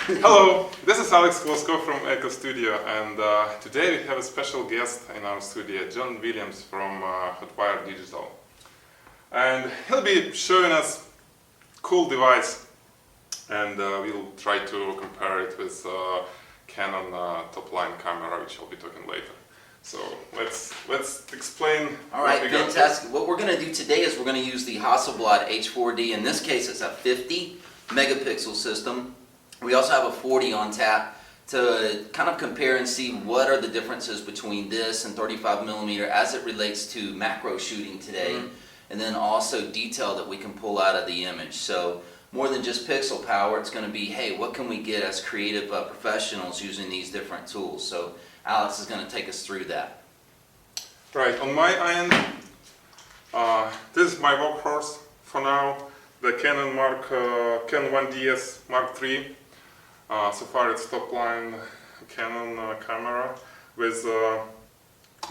Hello, this is Alex Klosko from Echo Studio, and today we have a special guest in our studio, John Williams from Hotwire Digital. And he'll be showing us cool device, and we'll try to compare it with Canon top-line camera, which I'll be talking later. So let's explain. All right, fantastic. What we're going to do today is we're going to use the Hasselblad H4D. In this case, it's a 50 megapixel system. We also have a 40 on tap to kind of compare and see what are the differences between this and 35mm as it relates to macro shooting today, and then also detail that we can pull out of the image. So more than just pixel power, it's going to be, hey, what can we get as creative professionals using these different tools? So Alex is going to take us through that. Right, on my end, this is my workhorse for now, the Canon 1Ds MarkIII. So far it's top-line Canon camera with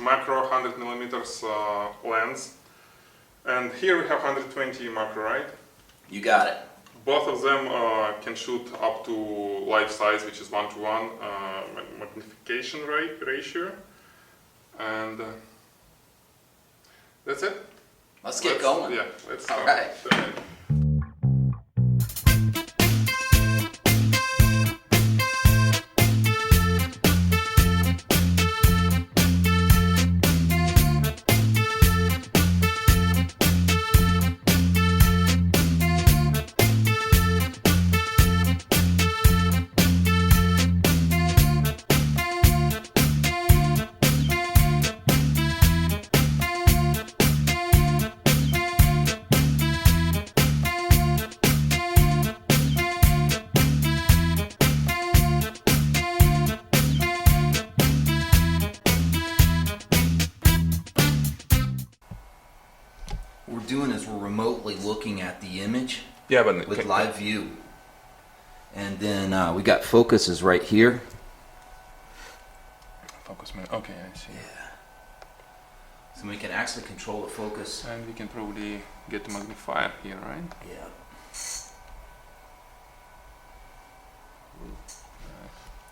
macro 100mm lens. And here we have 120 macro, right? You got it. Both of them can shoot up to life size, which is 1:1 magnification ratio. And that's it. Let's get going. Yeah, let's All go. right. What we're doing is we're remotely looking at the image with live view. And then we got focus is right here. Focus mode. Okay, I see. Yeah. So we can actually control the focus. And we can probably get the magnifier here, right? Yeah.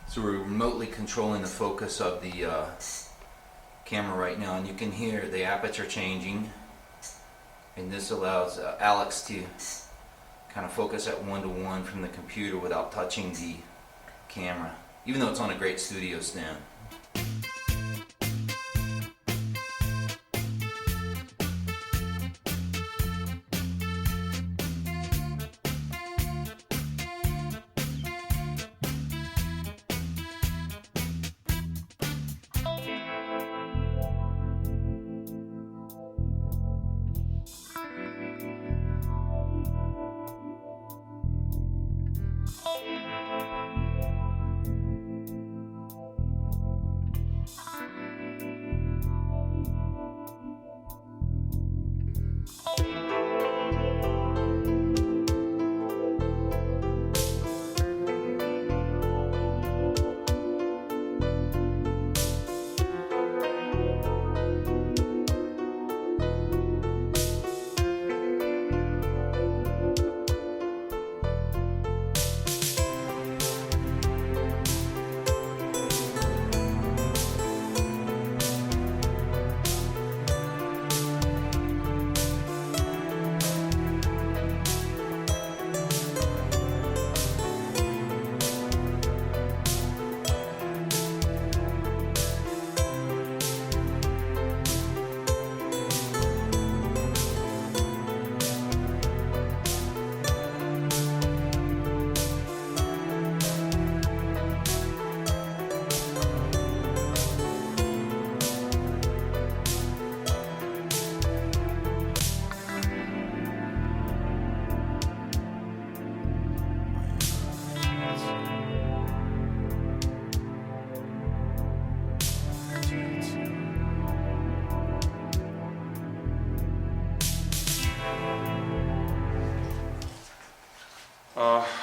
So we're remotely controlling the focus of the camera right now, and you can hear the aperture changing. And this allows Alex to kind of focus at 1:1 from the computer without touching the camera, even though it's on a great studio stand.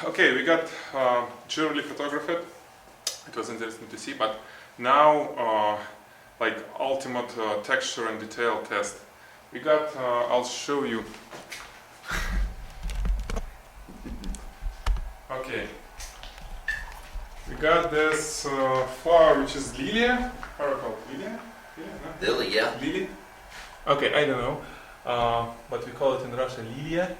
Okay, we got jewelry photographed. It was interesting to see, but now like ultimate texture and detail test. We got, I'll show you. Okay, We got this flower which is lilia. How are it called? Lilia? No? Lily, yeah. Lily? Okay, I don't know. But we call it in Russia lilia.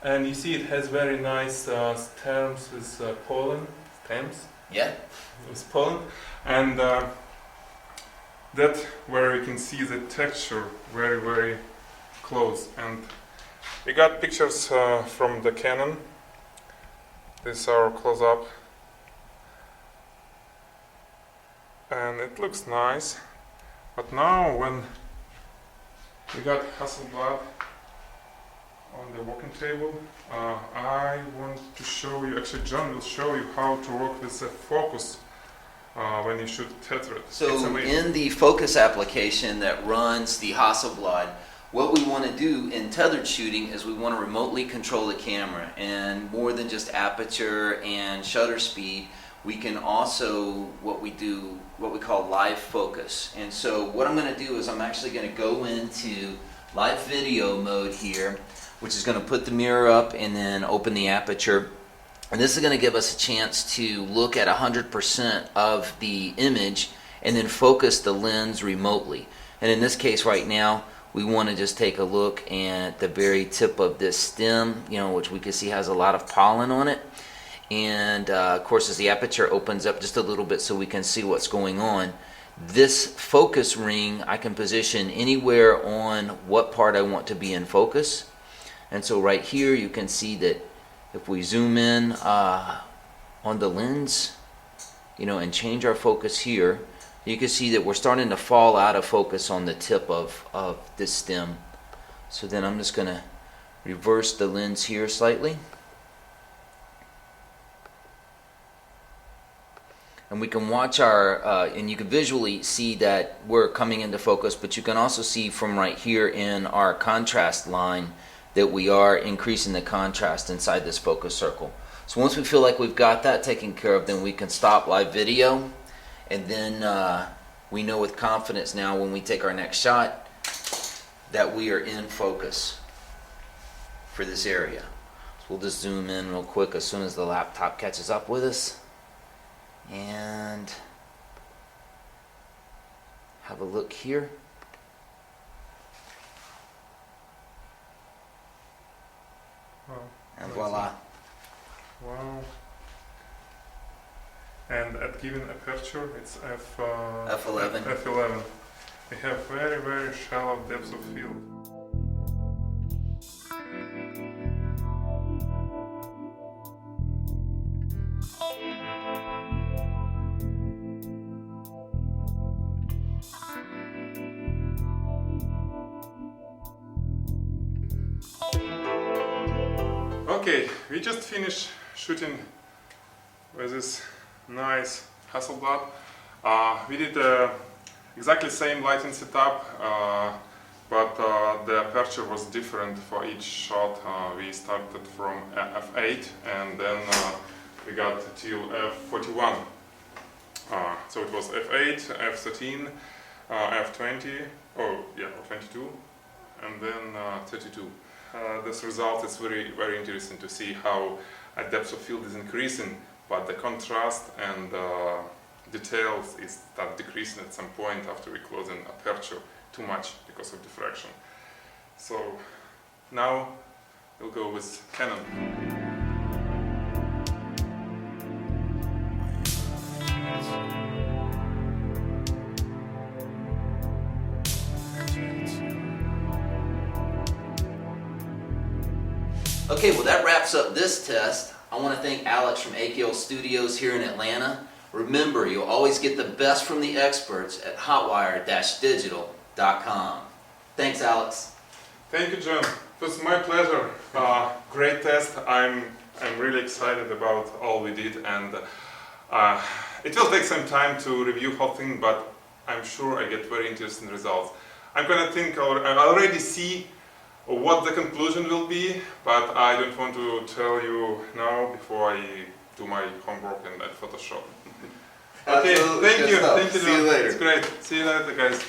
And you see it has very nice stems with pollen. Stems? Yeah. With pollen. And that where we can see the texture very, very close. And we got pictures from the Canon. These are close up. And it looks nice. But now when we got Hasselblad on the working table, I want to show you, actually John will show you how to work with the focus when you shoot tethered. So in the focus application that runs the Hasselblad, what we want to do in tethered shooting is we want to remotely control the camera, and more than just aperture and shutter speed, we can also what we call live focus. And so what I'm going to do is I'm actually going to go into live video mode here, which is going to put the mirror up and then open the aperture. And this is going to give us a chance to look at 100% of the image and then focus the lens remotely. And in this case right now, we want to just take a look at the very tip of this stem, which we can see has a lot of pollen on it. And of course, as the aperture opens up just a little bit so we can see what's going on, this focus ring I can position anywhere on what part I want to be in focus. And so right here you can see that if we zoom in on the lens, and change our focus here, you can see that we're starting to fall out of focus on the tip of this stem. So then I'm just going to reverse the lens here slightly. And we can watch and you can visually see that we're coming into focus, but you can also see from right here in our contrast line that we are increasing the contrast inside this focus circle. So once we feel like we've got that taken care of, then we can stop live video, and then we know with confidence now when we take our next shot that we are in focus for this area. So we'll just zoom in real quick as soon as the laptop catches up with us and have a look here. Wow. And voila. Wow. And at given aperture, it's F11. F11. We have very, very shallow depth of field. Okay, we just finished shooting with this nice Hasselblad. We did exactly same lighting setup, but the aperture was different for each shot. We started from f8 and then we got till f41. So it was f8, f13, f20, or 22, and then 32. This result is very, very interesting to see how a depth of field is increasing, but the contrast and details is start decreasing at some point after we close an aperture too much because of diffraction. So now we'll go with Canon. Okay, well that wraps up this test. I want to thank Alex from AKL Studios here in Atlanta. Remember, you'll always get the best from the experts at hotwire-digital.com. Thanks, Alex. Thank you, John. It was my pleasure. Great test. I'm really excited about all we did, and it will take some time to review whole thing, but I'm sure I get very interesting results. I'm gonna think, I already see what the conclusion will be, but I don't want to tell you now before I do my homework and Photoshop. Okay, Absolutely. thank you. Stuff. Thank you, John. See you later. It's great. See you later, guys.